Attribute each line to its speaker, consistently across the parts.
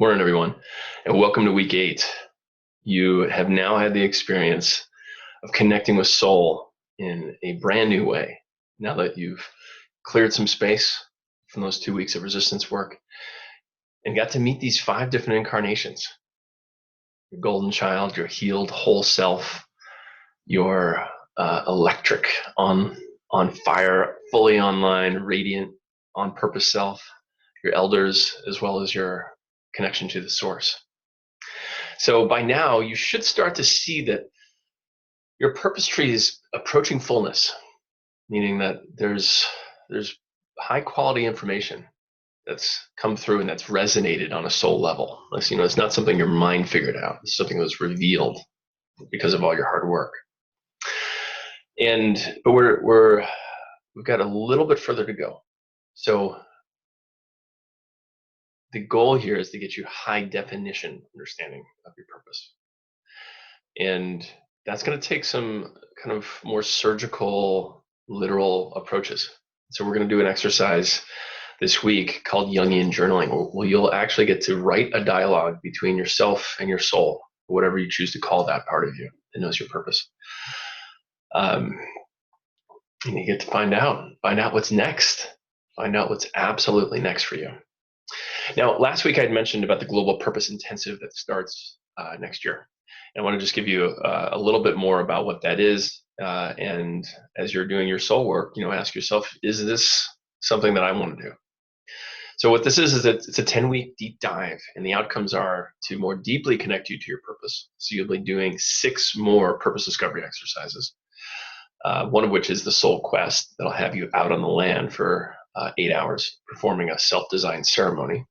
Speaker 1: Morning, everyone, and welcome to week 8. You have now had the experience of connecting with soul in a brand new way. Now that you've cleared some space from those 2 weeks of resistance work and got to meet these 5 different incarnations: your golden child, your healed whole self, your electric, on fire, fully online, radiant, on purpose self, your elders, as well as your connection to the source. So by now, you should start to see that your purpose tree is approaching fullness, meaning that there's high quality information that's come through and that's resonated on a soul level. It's not something your mind figured out. It's something that was revealed because of all your hard work. But we've got a little bit further to go. So the goal here is to get you high definition understanding of your purpose. And that's going to take some kind of more surgical, literal approaches. So we're going to do an exercise this week called Jungian journaling, where you'll actually get to write a dialogue between yourself and your soul, whatever you choose to call that part of you that knows your purpose. And you get to find out what's next, find out what's absolutely next for you. Now, last week I had mentioned about the Global Purpose Intensive that starts next year. I want to just give you a little bit more about what that is. And as you're doing your soul work, ask yourself, is this something that I want to do? So what this is that it's a 10-week deep dive, and the outcomes are to more deeply connect you to your purpose. So you'll be doing 6 more purpose discovery exercises, one of which is the Soul Quest that'll have you out on the land for 8 hours performing a self-designed ceremony.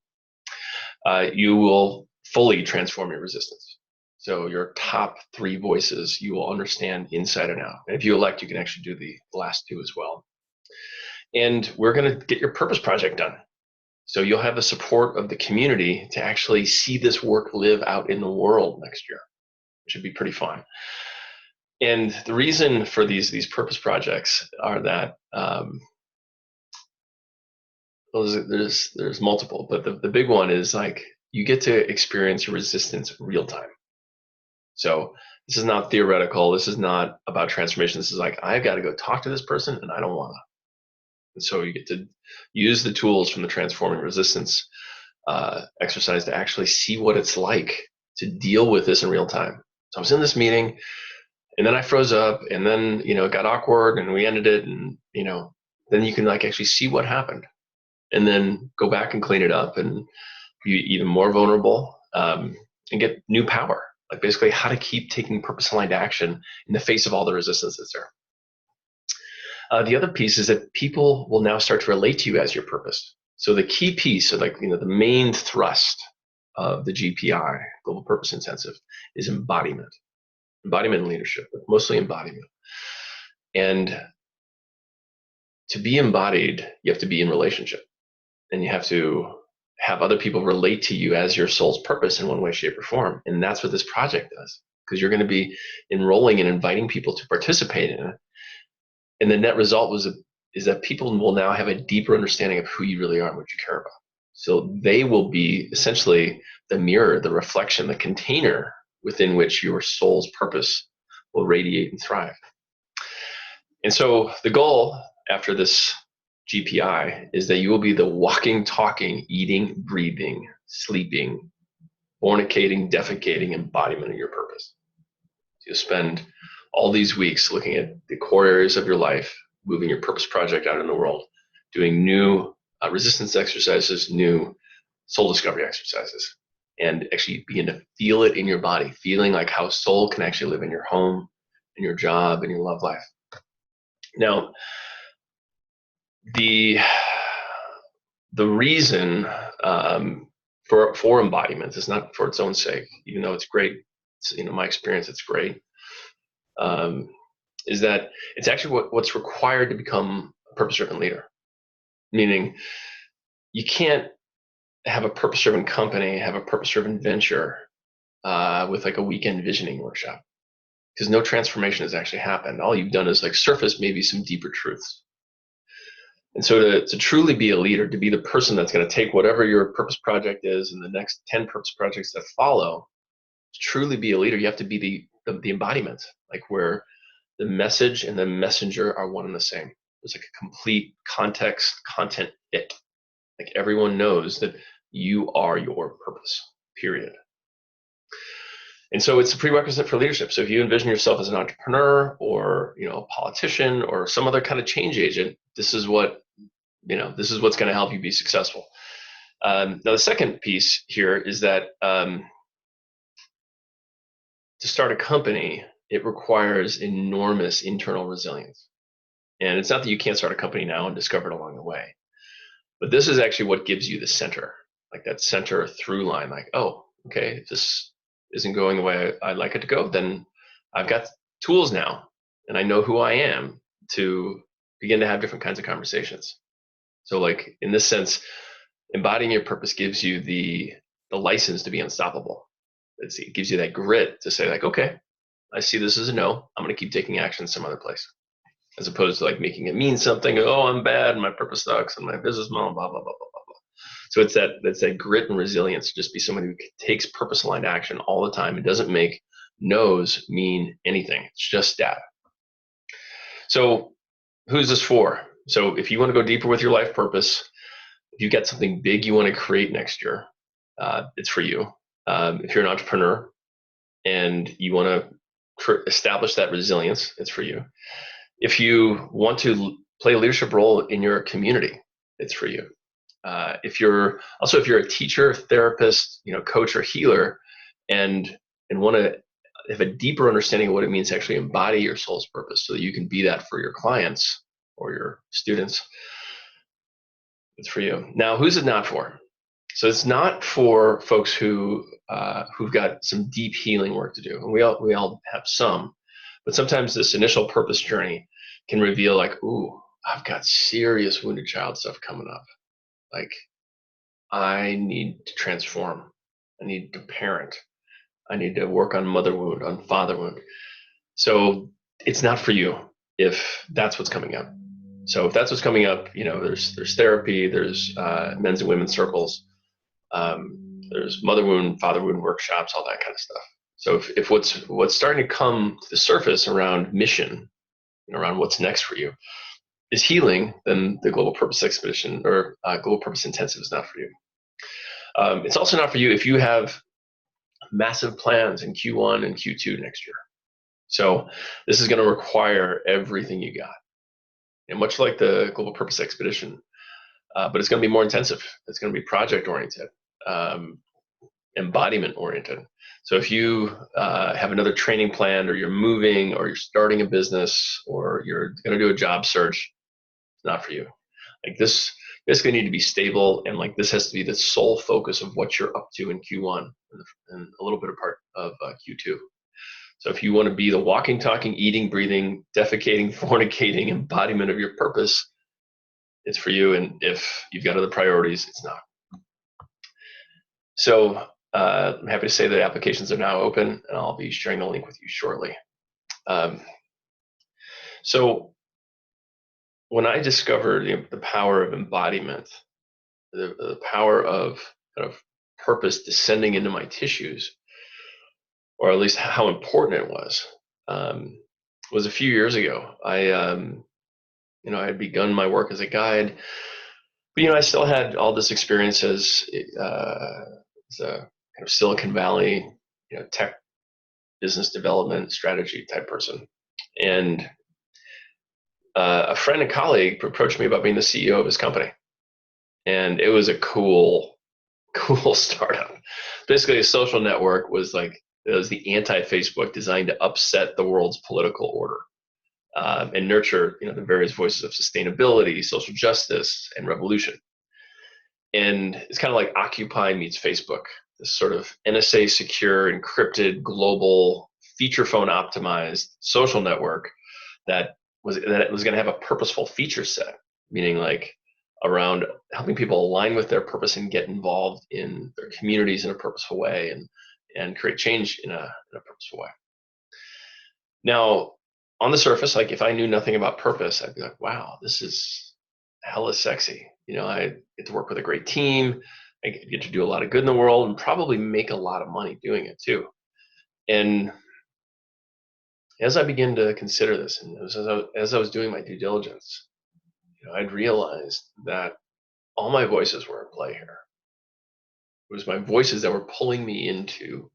Speaker 1: You will fully transform your resistance. So your top 3 voices you will understand inside and out. And if you elect, you can actually do the last 2 as well. And we're going to get your purpose project done. So you'll have the support of the community to actually see this work live out in the world next year, which should be pretty fun. And the reason for these purpose projects are that there's multiple, but the big one is like you get to experience your resistance real time. So this is not theoretical. This is not about transformation. This is like, I've got to go talk to this person and I don't want to. And so you get to use the tools from the Transforming Resistance exercise to actually see what it's like to deal with this in real time. So I was in this meeting and then I froze up and then, it got awkward and we ended it. And, then you can like actually see what happened and then go back and clean it up and be even more vulnerable and get new power. Like basically how to keep taking purpose-aligned action in the face of all the resistance that's there. The other piece is that people will now start to relate to you as your purpose. So the key piece, so the main thrust of the GPI, Global Purpose Intensive, is embodiment. Embodiment and leadership, but mostly embodiment. And to be embodied, you have to be in relationship. And you have to have other people relate to you as your soul's purpose in one way, shape, or form. And that's what this project does, because you're going to be enrolling and inviting people to participate in it. And the net result is that people will now have a deeper understanding of who you really are and what you care about. So they will be essentially the mirror, the reflection, the container within which your soul's purpose will radiate and thrive. And so the goal after this GPI is that you will be the walking, talking, eating, breathing, sleeping, fornicating, defecating embodiment of your purpose. You'll spend all these weeks looking at the core areas of your life, moving your purpose project out in the world, doing new resistance exercises, new soul discovery exercises, and actually begin to feel it in your body, feeling like how soul can actually live in your home, in your job, in your love life. Now, the reason for embodiment is not for its own sake, even though it's great. My experience, it's great. Is that it's actually what's required to become a purpose-driven leader. Meaning, you can't have a purpose-driven company, have a purpose-driven venture with like a weekend visioning workshop, because no transformation has actually happened. All you've done is like surface maybe some deeper truths. And so to truly be a leader, to be the person that's going to take whatever your purpose project is and the next 10 purpose projects that follow, to truly be a leader, you have to be the embodiment, like where the message and the messenger are one and the same. There's like a complete content fit. Like everyone knows that you are your purpose, period. And so it's a prerequisite for leadership. So if you envision yourself as an entrepreneur or, a politician or some other kind of change agent, this is what's going to help you be successful. Now, the second piece here is that to start a company, it requires enormous internal resilience. And it's not that you can't start a company now and discover it along the way, but this is actually what gives you the center, like that center through line, like, oh, okay, if this isn't going the way I'd like it to go, then I've got tools now and I know who I am to begin to have different kinds of conversations. So like in this sense, embodying your purpose gives you the license to be unstoppable. It gives you that grit to say like, okay, I see this as a no. I'm going to keep taking action some other place, as opposed to like making it mean something. Oh, I'm bad, and my purpose sucks, and my business model, blah blah blah blah blah blah. So it's that grit and resilience. Just be somebody who takes purpose aligned action all the time. It doesn't make no's mean anything. It's just data. So who's this for? So if you want to go deeper with your life purpose, if you've got something big you want to create next year, it's for you. If you're an entrepreneur and you want to establish that resilience, it's for you. If you want to play a leadership role in your community, it's for you. If you're a teacher, therapist, coach or healer, and want to have a deeper understanding of what it means to actually embody your soul's purpose so that you can be that for your clients or your students, it's for you. Now, who's it not for? So it's not for folks who've got some deep healing work to do. And we all have some, but sometimes this initial purpose journey can reveal like, ooh, I've got serious wounded child stuff coming up. Like, I need to transform. I need to parent. I need to work on mother wound, on father wound. So it's not for you if that's what's coming up. So if that's what's coming up, there's therapy, there's men's and women's circles, there's mother wound, father wound workshops, all that kind of stuff. So if what's starting to come to the surface around mission and around what's next for you is healing, then the Global Purpose Expedition or Global Purpose Intensive is not for you. It's also not for you if you have massive plans in Q1 and Q2 next year. So this is going to require everything you got. And much like the Global Purpose Expedition, but it's going to be more intensive. It's going to be project oriented, embodiment oriented. So if you have another training plan, or you're moving, or you're starting a business, or you're going to do a job search, it's not for you. Like this basically need to be stable, and like this has to be the sole focus of what you're up to in Q1 and a little bit of part of Q2. So if you want to be the walking, talking, eating, breathing, defecating, fornicating embodiment of your purpose, it's for you. And if you've got other priorities, it's not. So I'm happy to say that applications are now open, and I'll be sharing the link with you shortly. So when I discovered the power of embodiment, the power of kind of purpose descending into my tissues, or at least how important it was a few years ago. I had begun my work as a guide, but I still had all this experience as a kind of Silicon Valley, tech business development strategy type person. And a friend and colleague approached me about being the CEO of his company. And it was a cool startup. Basically, a social network was it was the anti-Facebook, designed to upset the world's political order and nurture, the various voices of sustainability, social justice, and revolution. And it's kind of like Occupy meets Facebook, this sort of NSA secure, encrypted, global, feature phone optimized social network that was going to have a purposeful feature set, meaning like around helping people align with their purpose and get involved in their communities in a purposeful way and create change in a purposeful way. Now, on the surface, like if I knew nothing about purpose, I'd be like, wow, this is hella sexy. I get to work with a great team. I get to do a lot of good in the world and probably make a lot of money doing it too. And as I began to consider this, and as I was doing my due diligence, I'd realized that all my voices were in play here. It was my voices that were pulling me into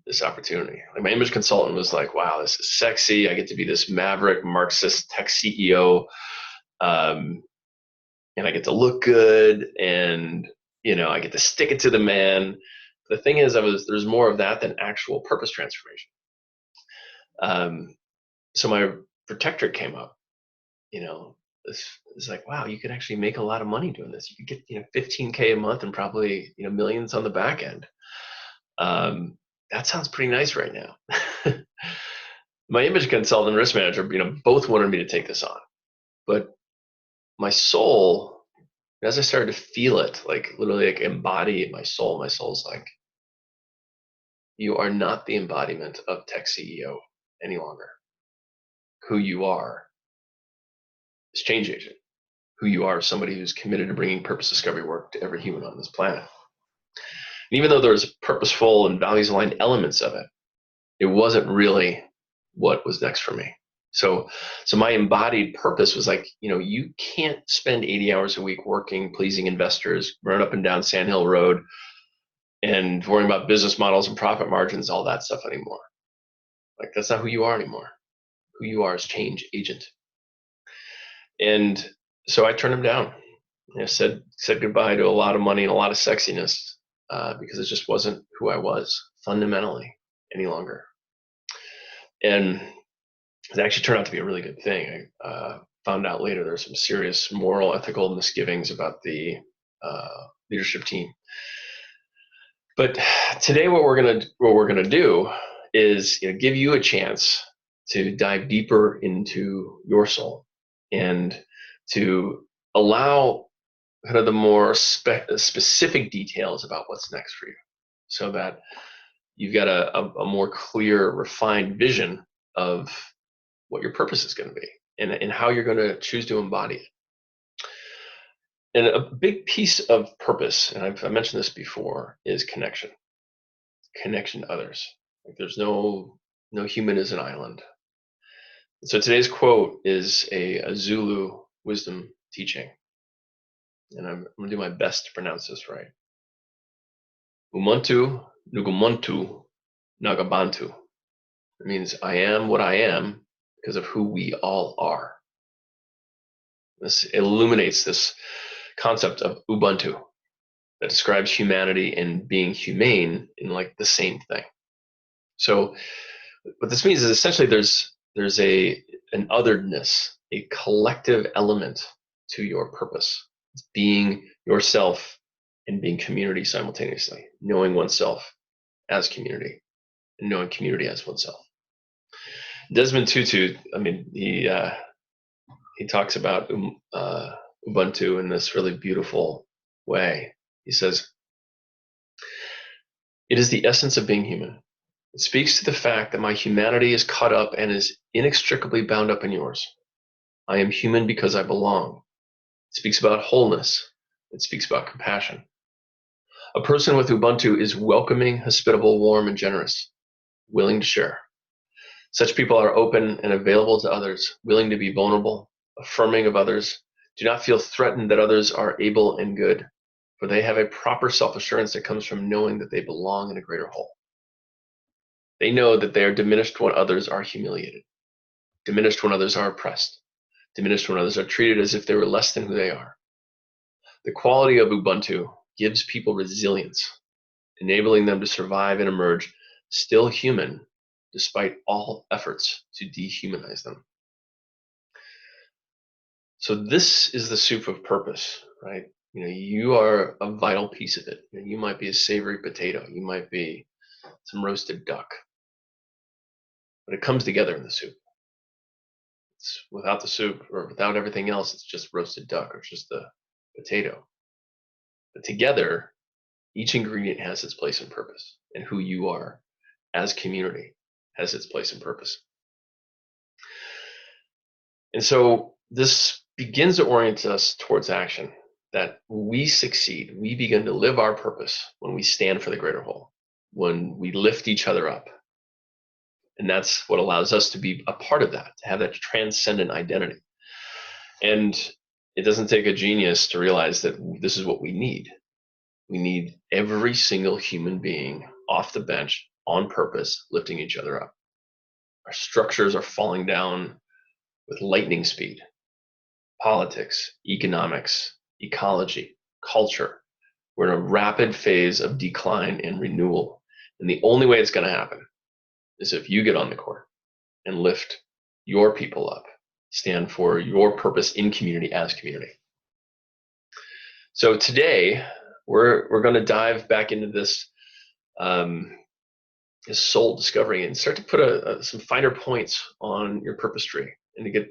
Speaker 1: this opportunity. Like my image consultant was like, wow, this is sexy. I get to be this maverick Marxist tech CEO. And I get to look good, and I get to stick it to the man. The thing is, there's more of that than actual purpose transformation. So my protectorate came up. It's like, wow, you could actually make a lot of money doing this. You could get 15K a month and probably millions on the back end. That sounds pretty nice right now. My image consultant and risk manager, both wanted me to take this on, but my soul, as I started to feel it, like literally like embody my soul's like, you are not the embodiment of tech CEO any longer. Who you are is change agent. Who you are is somebody who's committed to bringing purpose discovery work to every human on this planet. And even though there's purposeful and values aligned elements of it, it wasn't really what was next for me. So my embodied purpose was like, you can't spend 80 hours a week working, pleasing investors, run up and down Sand Hill Road, and worrying about business models and profit margins, all that stuff anymore. Like, that's not who you are anymore. Who you are is change agent. And so I turned him down. Said goodbye to a lot of money and a lot of sexiness, because it just wasn't who I was fundamentally any longer. And it actually turned out to be a really good thing. I found out later there's some serious moral, ethical misgivings about the leadership team. But today, what we're gonna do is give you a chance to dive deeper into your soul and to allow kind of the more specific details about what's next for you, so that you've got a more clear, refined vision of what your purpose is going to be and how you're going to choose to embody it. And a big piece of purpose, and I've mentioned this before, is connection to others. Like, there's no human is an island. And so today's quote is a Zulu wisdom teaching, and I'm going to do my best to pronounce this right. Ubuntu Nugumuntu Nagabantu. It means I am what I am because of who we all are. This illuminates this concept of Ubuntu that describes humanity and being humane in like the same thing. So what this means is essentially there's an otherness, a collective element to your purpose. It's being yourself and being community simultaneously, knowing oneself as community and knowing community as oneself. Desmond Tutu, I mean, he talks about Ubuntu in this really beautiful way. He says, "It is the essence of being human. It speaks to the fact that my humanity is caught up and is inextricably bound up in yours. I am human because I belong. It speaks about wholeness. It speaks about compassion. A person with Ubuntu is welcoming, hospitable, warm, and generous, willing to share. Such people are open and available to others, willing to be vulnerable, affirming of others, do not feel threatened that others are able and good, for they have a proper self-assurance that comes from knowing that they belong in a greater whole. They know that they are diminished when others are humiliated, diminished when others are oppressed, diminished when others are treated as if they were less than who they are. The quality of Ubuntu gives people resilience, enabling them to survive and emerge still human despite all efforts to dehumanize them." So this is the soup of purpose, right? You are a vital piece of it. You might be a savory potato. You might be some roasted duck. But it comes together in the soup. It's without the soup or without everything else, it's just roasted duck or it's just the potato. But together, each ingredient has its place and purpose, and who you are as community has its place and purpose. And so this begins to orient us towards action, that we succeed, we begin to live our purpose when we stand for the greater whole, when we lift each other up. And that's what allows us to be a part of that, to have that transcendent identity. And it doesn't take a genius to realize that this is what we need. We need every single human being off the bench on purpose, lifting each other up. Our structures are falling down with lightning speed. Politics, economics, ecology, culture. We're in a rapid phase of decline and renewal. And the only way it's going to happen is if you get on the court and lift your people up, stand for your purpose in community as community. So today, we're going to dive back into this, this soul discovery and start to put some finer points on your purpose tree and to get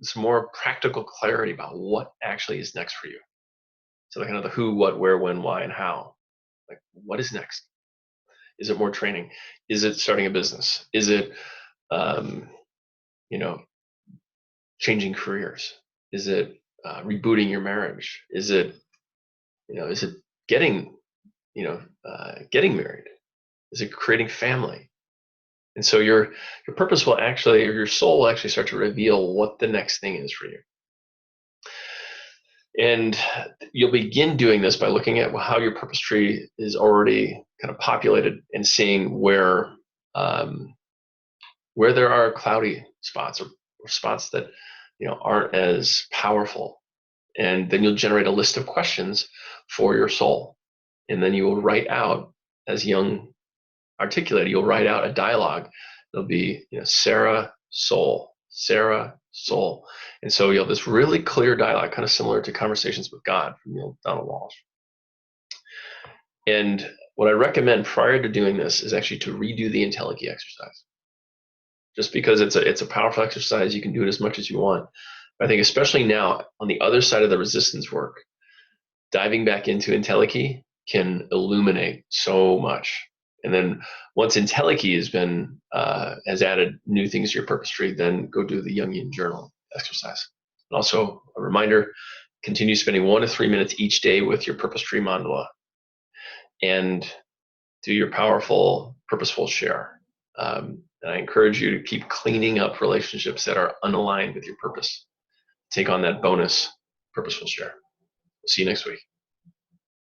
Speaker 1: some more practical clarity about what actually is next for you. So kind of the who, what, where, when, why, and how. Like, what is next? Is it more training? Is it starting a business? Is it, changing careers? Is it rebooting your marriage? Is it, is it getting married? Is it creating family? And so your purpose will actually, or your soul will actually start to reveal what the next thing is for you. And you'll begin doing this by looking at how your purpose tree is already kind of populated and seeing where there are cloudy spots or spots that aren't as powerful. And then you'll generate a list of questions for your soul. And then you will write out, as Jung articulated, you'll write out a dialogue. There'll be Sarah, soul, Sarah, soul. And so you have this really clear dialogue, kind of similar to Conversations with God from Neil Donald Walsh. And what I recommend prior to doing this is actually to redo the Entelechy exercise. Just because it's a powerful exercise, you can do it as much as you want. But I think especially now, on the other side of the resistance work, diving back into Entelechy can illuminate so much. And then once Entelechy has added new things to your purpose tree, then go do the Jungian journal exercise. And also a reminder, continue spending 1 to 3 minutes each day with your purpose tree mandala and do your powerful, purposeful share. And I encourage you to keep cleaning up relationships that are unaligned with your purpose. Take on that bonus purposeful share. We'll see you next week.